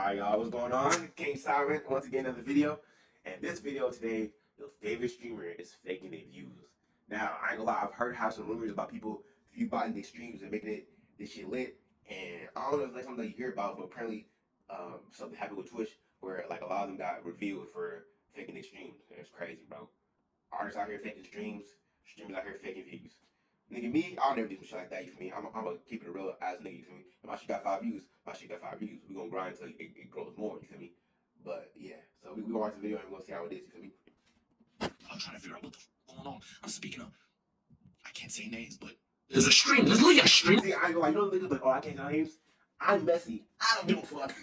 Alright, y'all, what's going on? King Siren, once again, another video. And this video today, your favorite streamer is faking their views. Now, I ain't gonna lie, I've heard some rumors about people view botting their streams and making this shit lit. And I don't know if it's like something that you hear about, but apparently something happened with Twitch where like a lot of them got revealed for faking their streams. And it's crazy, bro. Artists out here faking streams, streamers out here faking views. Nigga, me, I'll never do some shit like that, you feel me? I'm gonna keep it a real ass nigga, you feel me? If my shit got 5 views, my shit got 5 views. We gonna grind until it grows more, you feel me? But yeah, so we gonna watch the video and we're gonna see how it is, you feel me? I'm trying to figure out what the going on. I'm speaking of, I can't say names, but there's a stream. There's literally a stream. See, I ain't gonna like, you know niggas like, oh, I can't say names? I'm messy. I don't give a fuck.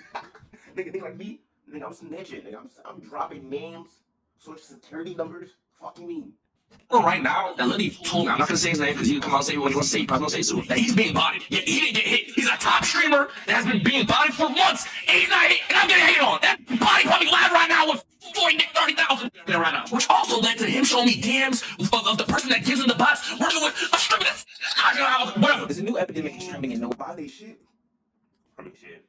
nigga like me, nigga, I'm snitching, nigga. I'm dropping names, social security numbers. Fuck you mean? Well, right now, that lady told me, I'm not gonna say his name because he'll come out and say what he wants to say. He's probably gonna say soon. That he's being botted. Yeah, he didn't get hit. He's a top streamer that has been being botted for months, and he's not hit, and I'm getting hate on. That body probably live right now with 30,000 there right now. Which also led to him showing me DMs of the person that gives him the bots working with a streamer that's whatever. There's a new epidemic in streaming and Buy they shit. I mean, shit.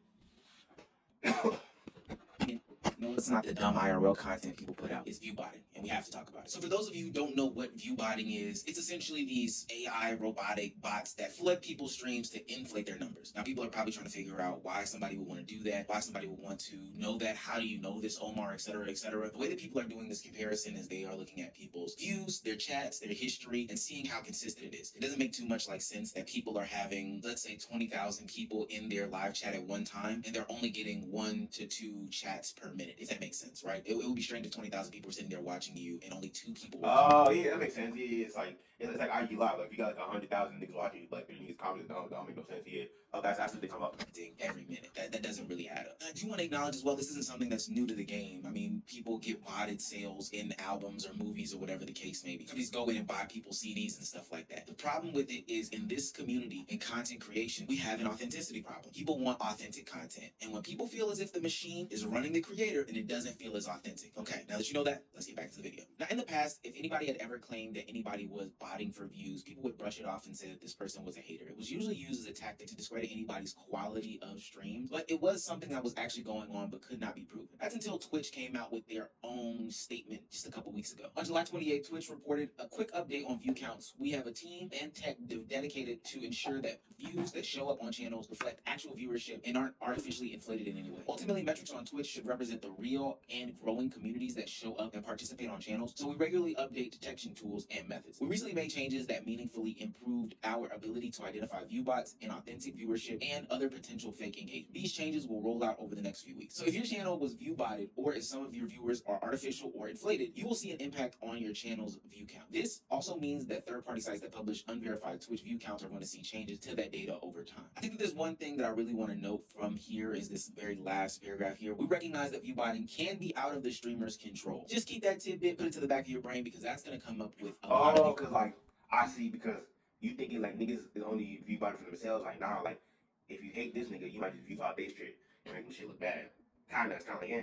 no, it's not the dumb IRL content people put out. It's view botting, and we have to talk about it. So for those of you who don't know what view botting is, it's essentially these AI robotic bots that flood people's streams to inflate their numbers. Now people are probably trying to figure out why somebody would want to do that, why somebody would want to know that, how do you know this, Omar, etc., etc. The way that people are doing this comparison is they are looking at people's views, their chats, their history, and seeing how consistent it is. It doesn't make too much like sense that people are having, let's say, 20,000 people in their live chat at one time, and they're only getting 1 to 2 chats per minute, if that makes sense, right? It would be strange if 20,000 people are sitting there watching you and only 2 people. Oh yeah, that makes sense. Yeah, it's like IG Live. Like if you got like 100,000 niggas watching, like 3 niggas comments, don't make no sense. Yeah, oh that's what they come up. Every minute. That doesn't really add up. I do want to acknowledge as well, this isn't something that's new to the game. I mean, people get botted sales in albums or movies or whatever the case may be. Companies go in and buy people's CDs and stuff like that. The problem with it is in this community, in content creation, we have an authenticity problem. People want authentic content. And when people feel as if the machine is running the creator, then it doesn't feel as authentic. Okay, now that you know that, let's get back to the video. Now, in the past, if anybody had ever claimed that anybody was botting for views, people would brush it off and say that this person was a hater. It was usually used as a tactic to discredit anybody's quality of streams, but it was something that was actually going on but could not be proven. That's until Twitch came out with their own statement just a couple weeks ago. On July 28th, Twitch reported a quick update on view counts. We have a team and tech dedicated to ensure that views that show up on channels reflect actual viewership and aren't artificially inflated in any way. Ultimately, metrics on Twitch should represent the real and growing communities that show up and participate on channels, so we regularly update detection tools and methods. We recently made changes that meaningfully improved our ability to identify view bots and authentic viewership and other potential fake engagement. These changes will roll out over the next few weeks. So if your channel was view botted, or if some of your viewers are artificial or inflated, you will see an impact on your channel's view count. This also means that third-party sites that publish unverified Twitch view counts are going to see changes to that data over time. I think that there's one thing that I really want to note from here is this very last paragraph here. We recognize that view botting can be out of the streamer's control. Just keep that tidbit, put it to the back of your brain, because that's going to come up with a lot of people. Because like I see, because you thinking like niggas is only view botting for themselves. Like nah, like if you hate this nigga, you might just view bot their shit and make them shit look bad. It's kind of like, yeah.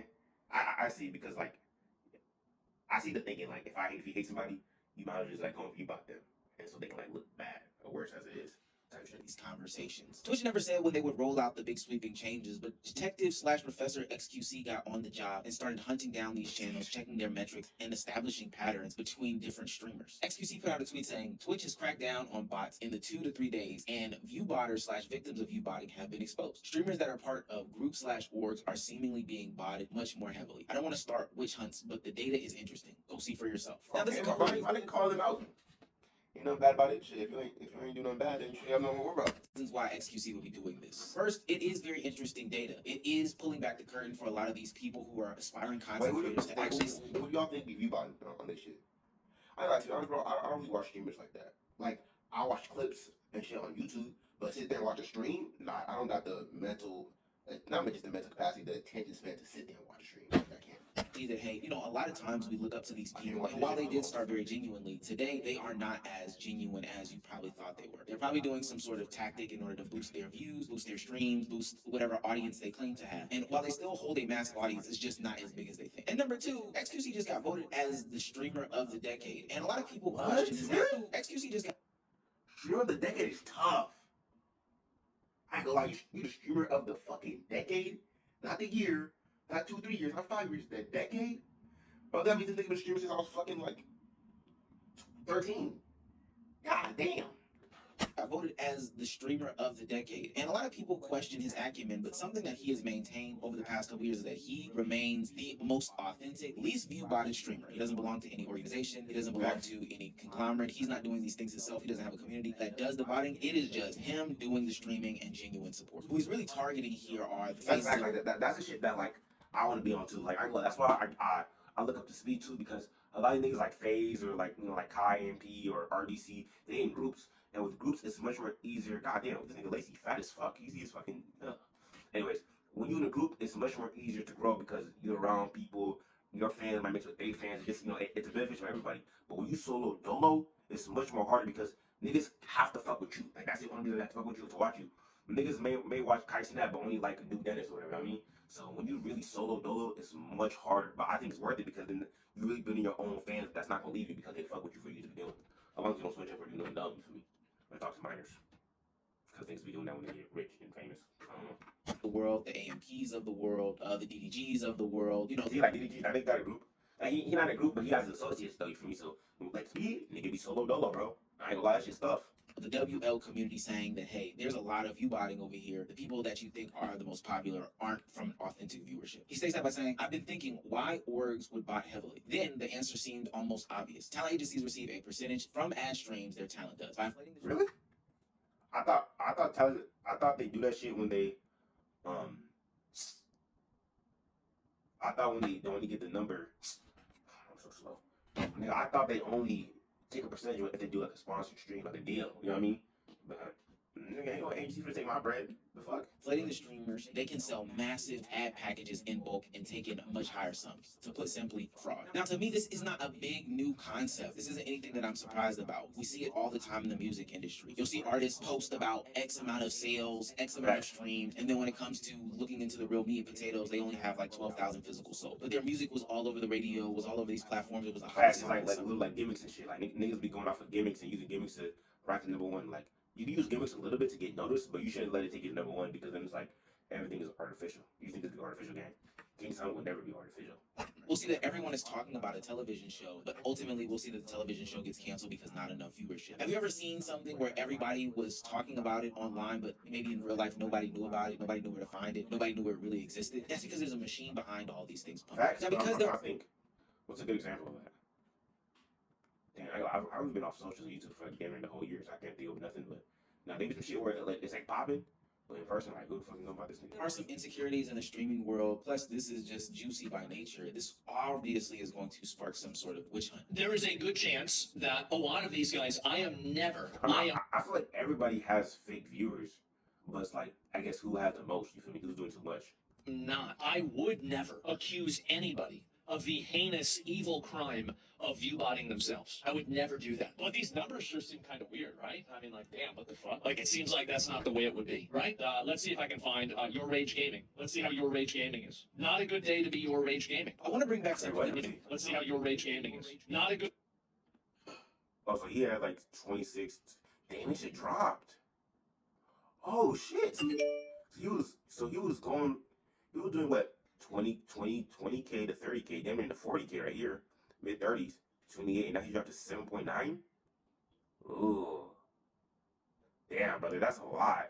I see, because like I see the thinking like if you hate somebody, you might as well just like go and view bot them, and so they can like look bad or worse as it is. These conversations. Twitch never said when they would roll out the big sweeping changes, but Detective/Professor XQC got on the job and started hunting down these channels, checking their metrics, and establishing patterns between different streamers. XQC put out a tweet saying, Twitch has cracked down on bots in the 2 to 3 days, and view botters/victims of view botting have been exposed. Streamers that are part of groups/orgs are seemingly being botted much more heavily. I don't want to start witch hunts, but the data is interesting. Go see for yourself. Now, Now, I didn't call them out. Ain't nothing bad about it. Shit, if you ain't doing nothing bad, then you should have nothing to worry about. Reasons why XQC would be doing this. First, it is very interesting data. It is pulling back the curtain for a lot of these people who are aspiring content creators to actually. Who do y'all think be view botting on this shit? I like to be honest, bro. I don't really watch streamers like that. Like I watch clips and shit on YouTube, but sit there and watch a stream. Nah, I don't got the mental, not just the mental capacity, the attention span to sit there and watch a stream. Like, I can't. That, hey, you know, a lot of times we look up to these people, and while they did start very genuinely, today they are not as genuine as you probably thought they were. They're probably doing some sort of tactic in order to boost their views, boost their streams, boost whatever audience they claim to have. And while they still hold a massive audience, it's just not as big as they think. And number 2, XQC just got voted as the streamer of the decade, and a lot of people question this. XQC just got streamer of the decade is tough. I ain't gonna lie, you the streamer of the fucking decade. not the year, not 2, 3 years, not 5 years, that decade. Bro, that means this nigga been streaming since I was fucking like 13. God damn. I voted as the streamer of the decade. And a lot of people question his acumen, but something that he has maintained over the past couple years is that he remains the most authentic, least view-botted streamer. He doesn't belong to any organization. He doesn't belong to any conglomerate. He's not doing these things himself. He doesn't have a community that does the botting. It is just him doing the streaming and genuine support. Who he's really targeting here are the That's exactly that's the shit that like I want to be on too. Like that's why I look up to Speed too, because a lot of niggas like FaZe or like like Kai MP or RDC, they in groups. And with groups, it's much more easier. Goddamn, this nigga Lacy fat as fuck. He's fucking. Anyways, when you in a group, it's much more easier to grow because you're around people. Your fans might mix with their fans. Just it's a benefit for everybody. But when you solo dolo, it's much more harder because niggas have to fuck with you. Like that's the only reason they have to fuck with you to watch you. Niggas may watch Kai Snap, but only like a new Dennis or whatever. I mean, so when you really solo dolo, it's much harder. But I think it's worth it because then you really building your own fans that's not gonna leave you because they fuck with you for you to be doing. As long as you don't switch up or do nothing dumb for me. I talk to minors because things be doing that when they get rich and famous. I don't know. the world, the AMPs of the world, the DDGs of the world. You know, See, like DDG, I think got a group. Like, he not a group, but he has associates though. For me, so like Speed, nigga be solo dolo, bro. I ain't gonna lie, that shit stuff. the WL community saying that, hey, there's a lot of view-botting over here. The people that you think are the most popular aren't from authentic viewership. He states that by saying, I've been thinking why orgs would bot heavily. Then the answer seemed almost obvious. Talent agencies receive a percentage from ad streams their talent does. By inflating the Really? I thought they do that shit when they I thought when they only get the number. I'm so slow. Nigga, I thought they only take a percentage if they do like a sponsored stream, like a deal. You know what I mean? But nigga, ain't no agency for to take my bread. The fuck? inflating the streamers, they can sell massive ad packages in bulk and take in much higher sums. To put simply, fraud. Now, to me, this is not a big new concept. This isn't anything that I'm surprised about. We see it all the time in the music industry. You'll see artists post about X amount of sales, X amount of streams, and then when it comes to looking into the real meat and potatoes, they only have like 12,000 physical sold. But their music was all over the radio, was all over these platforms. It was a hot Facts, song. like little like gimmicks and shit. Like niggas be going off of gimmicks and using gimmicks to rank the number one. Like you can use gimmicks a little bit to get noticed, but you shouldn't let it take you to number one because then it's like everything is artificial. You think it's an artificial game? King Song will never be artificial. We'll see that everyone is talking about a television show, but ultimately we'll see that the television show gets canceled because not enough viewership. Have you ever seen something where everybody was talking about it online, but maybe in real life nobody knew about it, nobody knew where to find it, nobody knew where it really existed? That's because there's a machine behind all these things. Facts. Now, because I think. What's a good example of that? Damn, I've been off social YouTube for like damn near the whole year, so I can't deal with nothing. But now maybe some shit where it's like popping, but in person, like who the fuck know about this nigga? there are some insecurities in the streaming world. Plus, this is just juicy by nature. This obviously is going to spark some sort of witch hunt. There is a good chance that a lot of these guys, I feel like everybody has fake viewers, but it's like I guess who has the most? You feel me? Who's doing too much? I would never accuse anybody of the heinous, evil crime of view-botting themselves. I would never do that. But these numbers sure seem kind of weird, right? I mean, like, damn, what the fuck? Like, it seems like that's not the way it would be, right? Let's see if I can find Your Rage Gaming. Let's see how Your Rage Gaming is. Not a good day to be Your Rage Gaming. I want to bring back something. Let's see how Your Rage Gaming is. Not a good... Oh, so he had like 26. Damn, his shit dropped. Oh shit. He was doing what? 20K to 30K, damn near to 40K right here. Mid 30s. 28, and now he dropped to 7.9. Ooh. Damn, brother, that's a lot.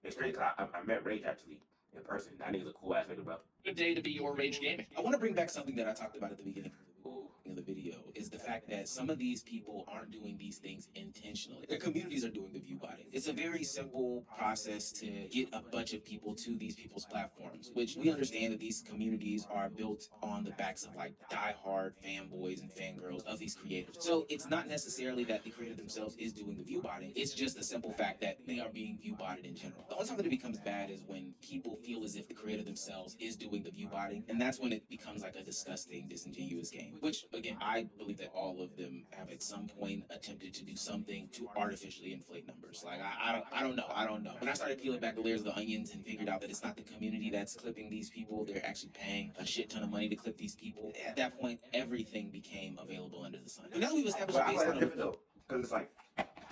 It's crazy because I met Rage actually in person. That nigga's a cool ass nigga, bro. Good day to be Your Rage Gaming. I want to bring back something that I talked about at the beginning of the video, is the fact that some of these people aren't doing these things intentionally. Their communities are doing the view botting. It's a very simple process to get a bunch of people to these people's platforms, which we understand that these communities are built on the backs of like diehard fanboys and fangirls of these creators. So it's not necessarily that the creator themselves is doing the view botting. It's just a simple fact that they are being view botted in general. The only time that it becomes bad is when people feel as if the creator themselves is doing the view botting, and that's when it becomes like a disgusting, disingenuous game, which again, I believe that all of them have at some point attempted to do something to artificially inflate numbers. Like, I don't know. When I started peeling back the layers of the onions and figured out that it's not the community that's clipping these people, they're actually paying a shit ton of money to clip these people. At that point, everything became available under the sun. And now we've established But I a feel like baseline it's different though, because it's like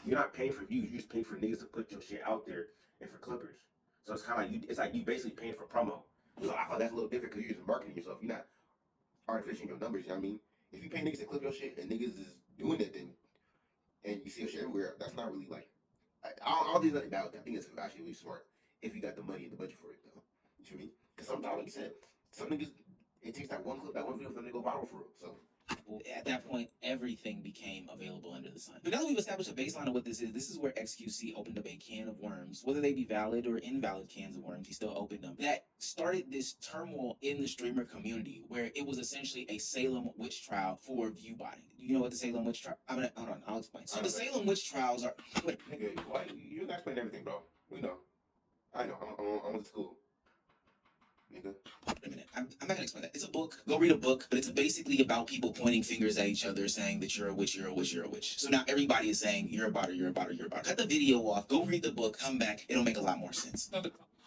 you're not paying for views, you just pay for niggas to put your shit out there and for clippers. So it's kind of like it's like you basically paying for promo. So I thought that's a little different because you're just marketing yourself. You're not artificial your numbers. You know what I mean? If you pay niggas to clip your shit and niggas is doing it, then and you see your shit everywhere, that's not really like. I don't think there's nothing bad with that. I think it's actually really smart if you got the money and the budget for it, though. You feel me? Because sometimes, like you said, some niggas, it takes that one clip, that one video for them to go viral for real. So. Well, at that point, everything became available under the sun. But now that we've established a baseline of what this is where XQC opened up a can of worms, whether they be valid or invalid cans of worms, he still opened them. That started this turmoil in the streamer community where it was essentially a Salem witch trial for view botting. Do you know what the Salem witch trial? Hold on, I'll explain. So the Salem witch trials are. Wait, Nigga, why you gotta explain everything, bro? We know. I know. I went to school. Nigga. wait a minute. I'm not gonna explain that. It's a book. Go read a book, but it's basically about people pointing fingers at each other, saying that you're a witch, you're a witch, you're a witch. So now everybody is saying you're a botter, you're a botter, you're a botter. Cut the video off. Go read the book. Come back. It'll make a lot more sense.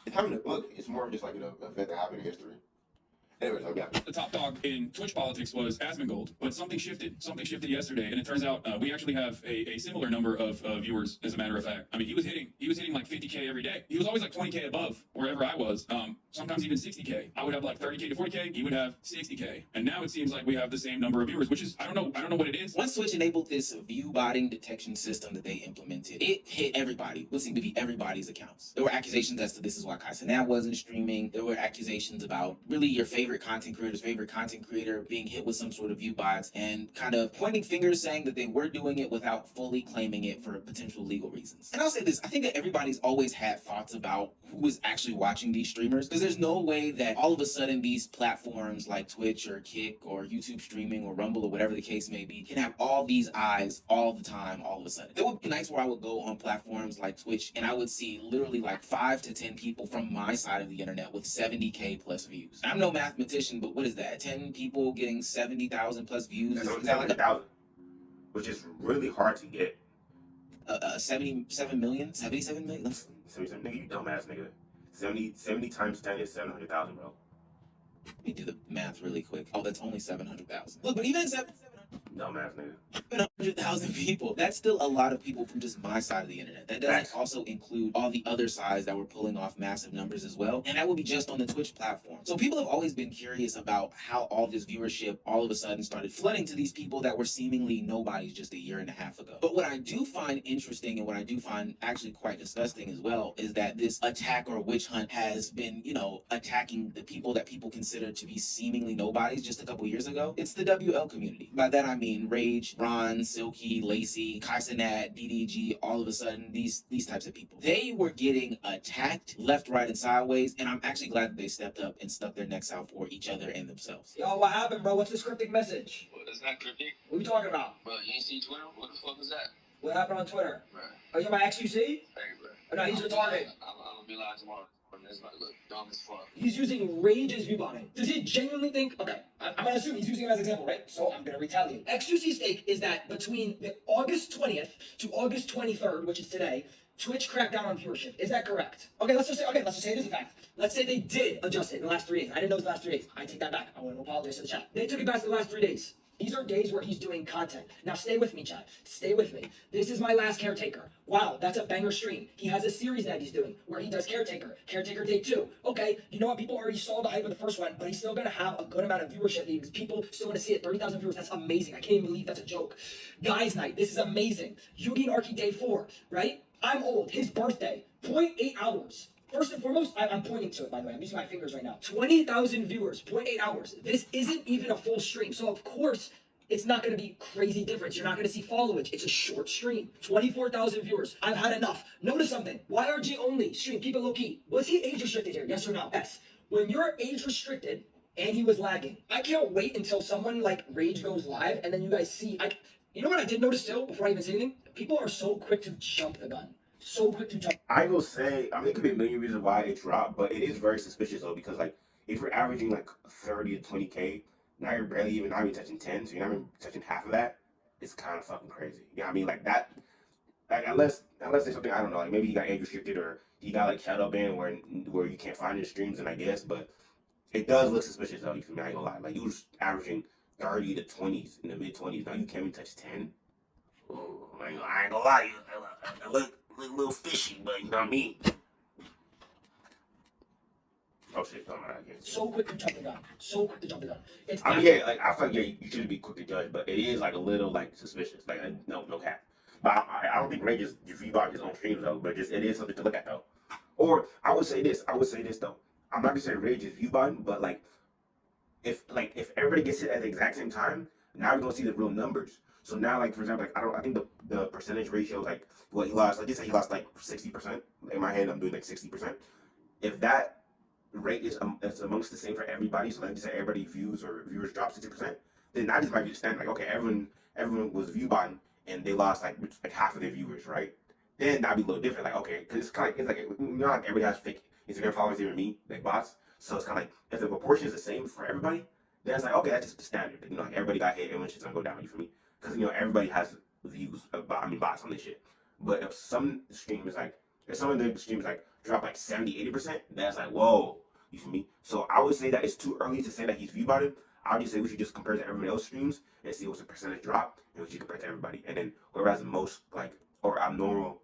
It's having a book. It's more of just like an event that happened in history. Anyways, okay. The top dog in Twitch politics was Asmongold, but something shifted. Something shifted yesterday, and it turns out we actually have a similar number of viewers. As a matter of fact, I mean, he was hitting like 50K every day. He was always like 20K above wherever I was. Sometimes even 60K. I would have like 30K to 40K. He would have 60K, and now it seems like we have the same number of viewers, which is I don't know what it is. Once Twitch enabled this view botting detection system that they implemented, it hit everybody. What seemed to be everybody's accounts. There were accusations as to this is why Kai Cenat wasn't streaming. There were accusations about really your favorite content creator being hit with some sort of view bots and kind of pointing fingers saying that they were doing it without fully claiming it for potential legal reasons. And I'll say this, I think that everybody's always had thoughts about who is actually watching these streamers, because there's no way that all of a sudden these platforms like Twitch or Kick or YouTube streaming or Rumble or whatever the case may be can have all these eyes all the time, all of a sudden. There would be nights where I would go on platforms like Twitch and I would see literally like 5 to 10 people from my side of the internet with 70K plus views. I'm no mathematician, but what is that? 10 people getting 70,000 plus views? That's Is only that like 700,000, which is really hard to get. 77 million? 77 million? 77, nigga, you dumbass nigga. 70 times 10 is 700,000, bro. Let me do the math really quick. Oh, that's only 700,000. Look, but even at 700,000 Dumbass nigga. 700,000 people. That's still a lot of people from just my side of the internet. That doesn't Facts. also include all the other sides that were pulling off massive numbers as well. And that would be just on the Twitch platform. So people have always been curious about how all this viewership all of a sudden started flooding to these people that were seemingly nobodies just a year and a half ago. But what I do find interesting and what I do find actually quite disgusting as well is that this attack or witch hunt has been, attacking the people that people consider to be seemingly nobodies just a couple years ago. It's the WL community. By that I mean Rage, Ron, Silky, Lacey, Kai Cenat, DDG, all of a sudden, these types of people. They were getting attacked left, right, and sideways, and I'm actually glad that they stepped up and stuck their necks out for each other and themselves. Yo, what happened, bro? What's this cryptic message? What is that cryptic? What are you talking about? Bro, you ain't see Twitter? What the fuck is that? What happened on Twitter? Bro, Are you my XQC? hey, bro. Oh, no, he's retarded. I'm gonna be live tomorrow. This might look dumb as fuck. He's using Rage as view botting. Does he genuinely think? Okay, I'm gonna assume he's using him as an example, right? So I'm gonna retaliate. XQC's take is that between the August 20th to August 23rd, which is today, Twitch cracked down on viewership. Is that correct? Let's just say it is a fact. Let's say they did adjust it in the last 3 days. I didn't know it was the last 3 days. I take that back. I want to apologize to the chat. They took it back to the last 3 days. These are days where he's doing content. Now stay with me, chat. Stay with me. This is my last Caretaker. Wow, that's a banger stream. He has a series that he's doing where he does Caretaker. Caretaker Day 2. Okay, you know what? People already saw the hype of the first one, but he's still gonna have a good amount of viewership. People still wanna see it. 30,000 viewers. That's amazing. I can't even believe that's a joke. Guys Night. This is amazing. Yugi and Arky Day 4, right? I'm old. His birthday. 0.8 hours. First and foremost, I'm pointing to it, by the way. I'm using my fingers right now. 20,000 viewers, 0.8 hours. This isn't even a full stream. So, of course, it's not going to be crazy difference. You're not going to see followage. It's a short stream. 24,000 viewers. I've had enough. Notice something. YRG only stream. Keep it low key. Was he age restricted here? Yes or no? Yes. When you're age restricted and he was lagging, I can't wait until someone like Rage goes live and then you guys see. You know what I did notice still before I even say anything? People are so quick to jump the gun. So quick to jump. I ain't gonna say, it could be a million reasons why it dropped, but it is very suspicious though, because like, if you're averaging like 30 to 20K, now you're not even touching 10, so you're not even touching half of that. It's kind of fucking crazy. You know what I mean? Like that, like unless there's something, I don't know, like maybe he got age restricted or he got like shadow banned where you can't find his streams, and I guess, but it does look suspicious though, you feel me? I ain't gonna lie. Like you was averaging 30 to 20s in the mid 20s, now you can't even touch 10. Ooh, I ain't gonna lie, I look a little fishy, but you know what I mean? Oh shit, don't mind. So quick to jump the gun. So quick to jump the gun. It's I mean, yeah, like I feel like you shouldn't be quick to judge, but it is like a little like suspicious. Like no cap. But I don't think Ray just V-bought his own streams though. But just it is something to look at though. Or I would say this though. I'm not gonna say Ray just V-bought, but like if everybody gets it at the exact same time, now we're gonna see the real numbers. So now, like for example, like I think the percentage ratio is like what he lost. Like just say he lost like 60%. In my head, I'm doing like 60%. If that rate is amongst the same for everybody, so like just say everybody viewers drop 60%, then that just might be the standard. Like okay, everyone was view botting and they lost like half of their viewers, right? Then that'd be a little different. Like okay, because it's kind of like you know like everybody has fake Instagram followers, even me, like bots. So it's kind of like if the proportion is the same for everybody, then it's like okay, that's just the standard. You know, like everybody got hit, everyone's shit's gonna go down. You feel me? Because you know everybody has views, bots on this shit. But if some streamers like if some of the streamers like drop like 70-80%, that's like whoa. You feel me? So I would say that it's too early to say that he's view botted. I would just say we should just compare to everybody else's streams and see what's the percentage drop, and we should compare to everybody. And then whoever has the most like or abnormal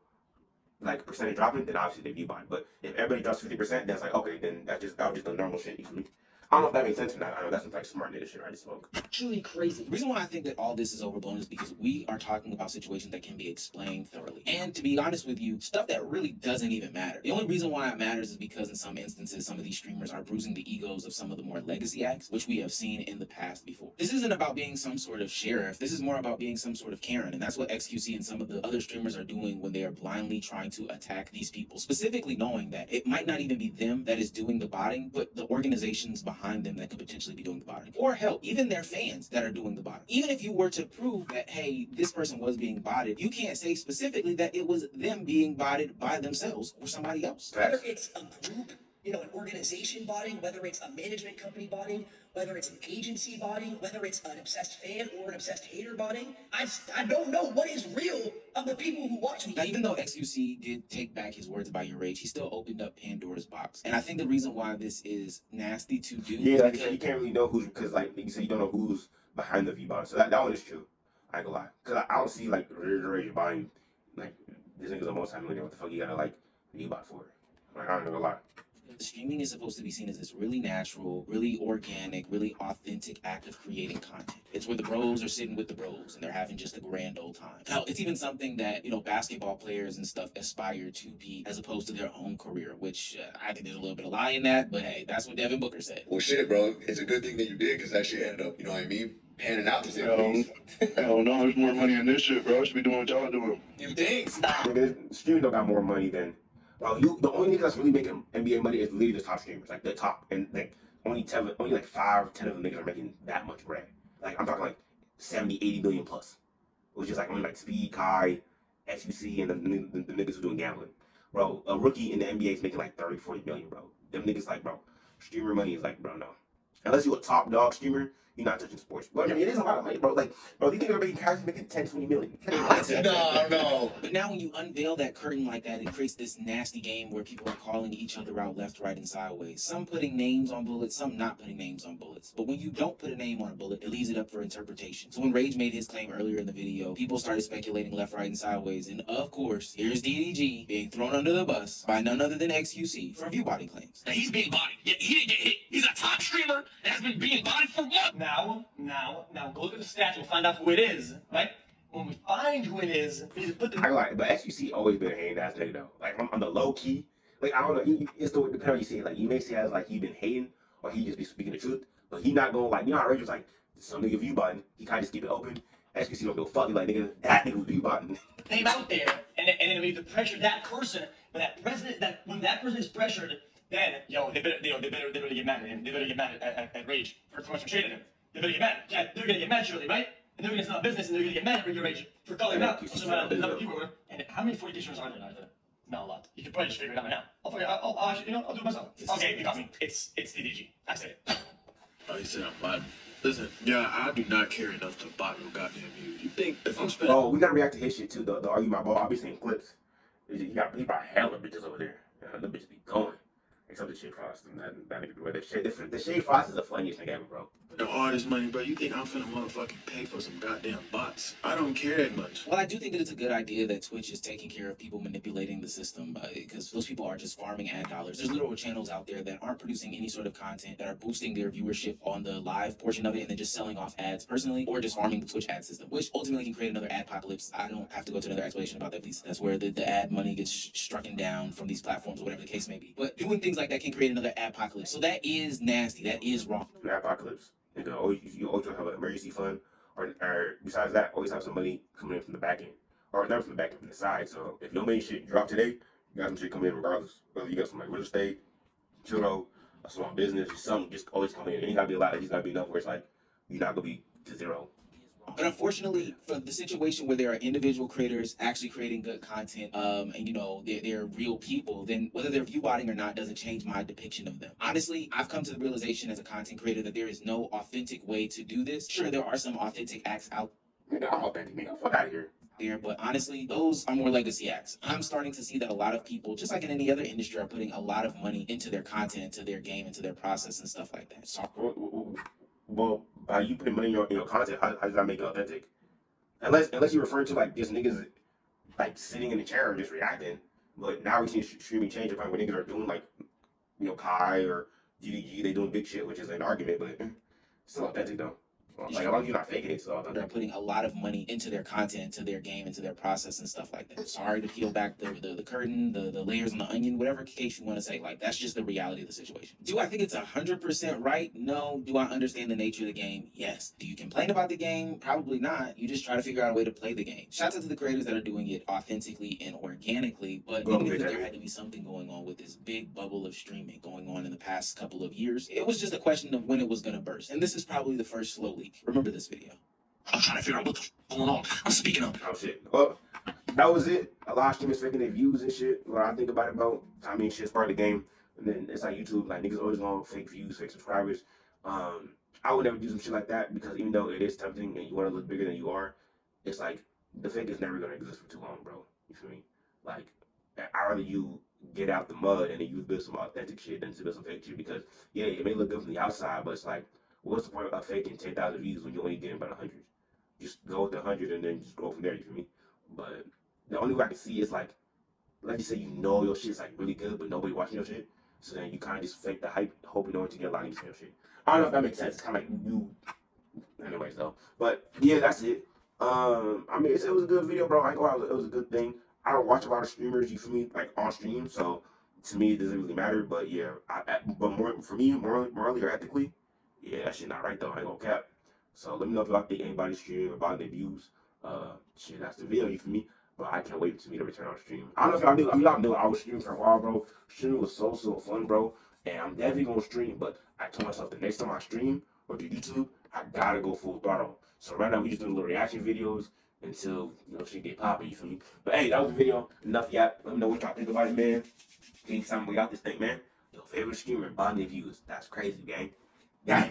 like percentage dropping, then obviously they view botted. But if everybody drops 50%, that's like okay, then that was just the normal shit. You feel me? I don't know if that makes sense or not. I know that's some like smart nigga shit I just spoke. actually crazy. The reason why I think that all this is overblown is because we are talking about situations that can be explained thoroughly. And to be honest with you, stuff that really doesn't even matter. The only reason why it matters is because in some instances, some of these streamers are bruising the egos of some of the more legacy acts, which we have seen in the past before. This isn't about being some sort of sheriff. This is more about being some sort of Karen. And that's what XQC and some of the other streamers are doing when they are blindly trying to attack these people, specifically knowing that it might not even be them that is doing the botting, but the organizations behind them that could potentially be doing the botting. Or hell, even their fans that are doing the botting. Even if you were to prove that, hey, this person was being botted, you can't say specifically that it was them being botted by themselves or somebody else. Whether it's a group, an organization botting, whether it's a management company botting, whether it's an agency botting, whether it's an obsessed fan or an obsessed hater botting, I don't know what is real of the people who watch me. Now, even though XQC did take back his words about your rage, he still opened up Pandora's box. And I think the reason why this is nasty to do Yeah, is like because you can't really know who's because like you said you don't know who's behind the V-bot. So that one is true. I ain't gonna lie. Cause I don't see like Rage buying like this nigga's a multi-millionaire. What the fuck you gotta like V-bot for? Like I ain't gonna lie. streaming is supposed to be seen as this really natural, really organic, really authentic act of creating content. It's where the bros are sitting with the bros and they're having just a grand old time. Hell, it's even something that, basketball players and stuff aspire to be as opposed to their own career, which I think there's a little bit of lie in that, but hey, that's what Devin Booker said. Well, shit, bro. It's a good thing that you did because that shit ended up, you know what I mean? Panning out to say the least. Hell no, there's more money in this shit, bro. I should be doing what y'all doing. You think? Nigga, streamers don't got more money than. Bro, the only niggas that's really making NBA money is literally the top streamers, like the top, and like only like 5 or 10 of them niggas are making that much bread. Like I'm talking like 70, 80 million plus, which is like only like Speed, Kai, XUC, and the niggas who doing gambling. Bro, a rookie in the NBA is making like 30, 40 million, bro. Them niggas like, bro, streamer money is like, bro, no. Unless you a top dog streamer, you're not touching sports. But I mean, it is a lot of money, bro. Like, bro, these niggas are making cash making 10, 20 million. No. But now when you unveil that curtain like that, it creates this nasty game where people are calling each other out left, right, and sideways. Some putting names on bullets, some not putting names on bullets. But when you don't put a name on a bullet, it leaves it up for interpretation. So when Rage made his claim earlier in the video, people started speculating left, right, and sideways. And of course, here's DDG being thrown under the bus by none other than XQC for view body claims. Now he's being bodied. Yeah, he didn't get hit. He's a top streamer that has been being bodied for what? Now, go look at the stats. We'll find out who it is, right? When we find who it is, we just put the. I like, but XUC always been a hating ass nigga though. Like on the low key, like I don't know, it's the depending on how you see it. Like you may see it as like he been hating or he just be speaking the truth, but he not going like how Rage was like some nigga view button. He kind of just keep it open. XQC don't go fuck you like nigga that nigga was view button. Name out there, and then we have to pressure that person. When that person is pressured, then they better get mad at him. They better get mad at Rage for too much shade at him. They better get mad. Yeah, they're gonna get mad surely, right? And they're gonna start business, and they're gonna get mad at Rage for calling him out. So another people. And how many 40 streamers are there? Not a lot. You can probably just figure it out now. I'll do it myself. Okay, you got me. It's DDG. I said it. Oh, you said I'm botting. Listen, yeah, I do not care enough to bot no goddamn views. You think if I'm spending... Oh, we gotta react to his shit too. The Argue My Ball. I'll be seeing clips. He got hella bitches over there. The bitches be going. Except the Shade Frost. That nigga, bro. The Shade Frost is the funniest thing ever, bro. The artist money, bro. You think I'm finna motherfucking pay for some goddamn bots? I don't care that much. Well, I do think that it's a good idea that Twitch is taking care of people manipulating the system because those people are just farming ad dollars. There's literal channels out there that aren't producing any sort of content, that are boosting their viewership on the live portion of it and then just selling off ads personally, or just farming the Twitch ad system, which ultimately can create another ad apocalypse. I don't have to go to another explanation about that, please. That's where the ad money gets strucken down from these platforms, whatever the case may be. But doing things like that can create another ad apocalypse. So that is nasty. That is wrong. An apocalypse. Nigga, you always have an emergency fund, or besides that, always have some money coming in from the back end, or never from the back end, from the side. So if your main shit drop today, you got some shit coming in regardless. Whether you got some like real estate, churro, a small business, something just always coming in. It ain't gotta be a lot. It just gotta be enough where it's like you're not gonna be to zero. But unfortunately, for the situation where there are individual creators actually creating good content, and you know, they're real people, then whether they're viewbotting or not doesn't change my depiction of them. Honestly, I've come to the realization as a content creator that there is no authentic way to do this. Sure, there are some authentic acts out Nigga, I'm authentic, nigga. Fuck out of here. there, but honestly, those are more legacy acts. I'm starting to see that a lot of people, just like in any other industry, are putting a lot of money into their content, into their game, into their process and stuff like that. So Well, by you putting money in your content, how does that make it authentic? Unless you refer to like just niggas like sitting in the chair and just reacting. But now we see streaming change the point where niggas are doing like, you know, Kai or GDG, they doing big shit, which is an argument, but it's still authentic though. Like as long as you're not faking it, so they're putting a lot of money into their content, into their game, into their process and stuff like that. Sorry to peel back the curtain, the layers on the onion, whatever case you want to say. Like, that's just the reality of the situation. Do I think it's 100% right? No. Do I understand the nature of the game? Yes. Do you complain about the game? Probably not. You just try to figure out a way to play the game. Shout out to the creators that are doing it authentically and organically, but even if there had to be something going on with this big bubble of streaming going on in the past couple of years, it was just a question of when it was going to burst. And this is probably the first slow leak. Remember this video. I'm trying to figure out what the f going on. I'm speaking up. Oh shit. Well, that was it. A lot of streamers faking their views and shit. What I think about it, bro. I mean, shit's part of the game. And then it's like YouTube, like niggas always gonna fake views, fake subscribers. I would never do some shit like that because even though it is tempting and you want to look bigger than you are, it's like the fake is never gonna exist for too long, bro. You feel me? Like, I'd rather you get out the mud and then you build some authentic shit than to build some fake shit because yeah, it may look good from the outside, but it's like, what's the point of faking 10,000 views when you're only getting about 100? Just go with the 100 and then just go from there, you feel me? But the only way I can see is like you say you know your shit's like really good, but nobody watching your shit. So then you kind of just fake the hype, hoping no one to get a lot of your shit. I don't know if that makes sense. It's kind of like you. Anyways, though. But yeah, that's it. I mean, it was a good video, bro. I ain't gonna lie, it was a good thing. I don't watch a lot of streamers, you feel me, like on stream. So to me, it doesn't really matter. But yeah, but more for me, morally or ethically, yeah, that shit not right though. I ain't gonna cap. So let me know if y'all think anybody's streaming about their views. Shit, that's the video, you feel me? But I can't wait for me to return on stream. I don't know if y'all knew. I mean, y'all knew I was streaming for a while, bro. Streaming was so fun, bro. And I'm definitely gonna stream. But I told myself the next time I stream or do YouTube, I gotta go full throttle. So right now we just doing little reaction videos until shit get popping. You feel me? But hey, that was the video. Enough yet. Let me know what y'all think about it, man. Anytime we got this thing, man. Your favorite streamer buying their views. That's crazy, gang. Gang.